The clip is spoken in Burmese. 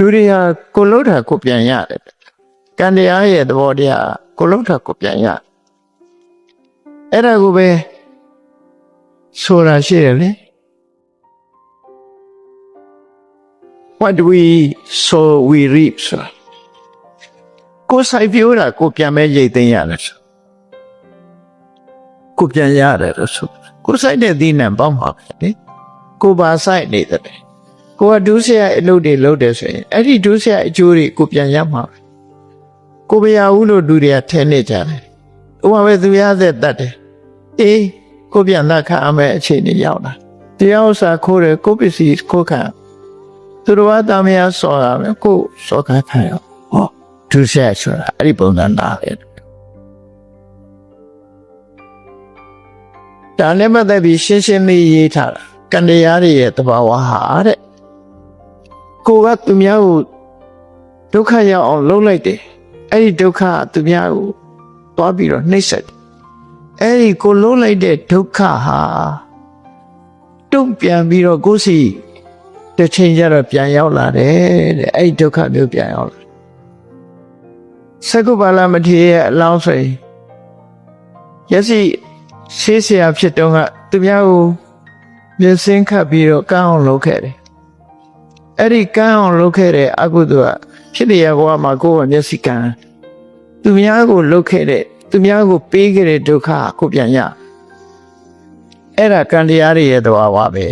လူတွေကကိုလှုပ်တာကိုပြန်ရတယ်ကံတရားရဲ့သဘောတရားကိုလှုပ်တာကိုပြန်ရအဲ့ဒါကိုပဲဆိုတာရှိတယ်လေ What we sow we reap ဆိုတာကိုစိုက်ပျိုးတာကိုပြန်မဲ့ရိတ်သိမ်းရတယ်ဆိုကိုပြန်ရတယ်လို့ဆိုကိုစိုက်တဲ့သီးနှံပေါက်မှာပဲလေကိုပါစိုက်နေတယ်ကိုကဒုစရိုက်အလုပ်တွေလုပ်တယ်ဆိုရင်အဲ့ဒီဒုစရိုက်အကျိုးတွေကိုပြန်ရမှာပဲကိုမရဘူးလို့လူတွေကထဲနေကြတယ်ဥပမာပဲသူရသက်တတ်တယ်အေးကိုပြန်လက်ခံအမဲ့အခြေအနေရောက်လာတရားဥစ္စာခိုးတယ်ကိုပစ္စည်းခိုးခံသူတို့ကတာမယာစော်တာပဲကိုစော်ခံခံရဟောဒုစရိုက်ဆိုတာအဲ့ဒီပုံစံနားတယ်ဒါလည်းမသက်ပြီးရှင်းရှင်းလေးရေးထားတာကံတရားတွေရဲ့တဘာဝဟာတဲ့ကိုကသူများကိုဒုက္ခရောက်အောင်လုပ်လိုက်တယ်အဲ့ဒီဒုက္ခသူများကိုတွားပြီးတော့နှိပ်စက်တယ်အဲ့ဒီကိုလုံးလိုက်တဲ့ဒုက္ခဟာတုံ့ပြန်ပြီးတော့ကိုယ်စီတစ်ချိန်ကျတော့ပြန်ရောက်လာတယ်တဲ့အဲ့ဒီဒုက္ခမျိုးပြန်ရောက်လာသကုပါလမထေရရဲ့အလောင်းဆိုရင်ယစီရှေးဆရာဖြစ်တော့ကသူများကိုမျက်စင်းခတ်ပြီးတော့ကန်းအောင်လုပ်ခဲ့တယ်အဲ့ဒီကန်းအောင်လုပ်ခဲ့တဲ့အကုသိုလ်ကဖြစ်နေရဘဝမှာကိုယ်ကမျက်စိကန်းသူများကိုလုပ်ခဲ့တဲ့သူများကိုပေးခဲ့တဲ့ဒုက္ခကိုပြန်ရအဲ့ဒါကံတရားတွေရဲ့သဘာဝပဲ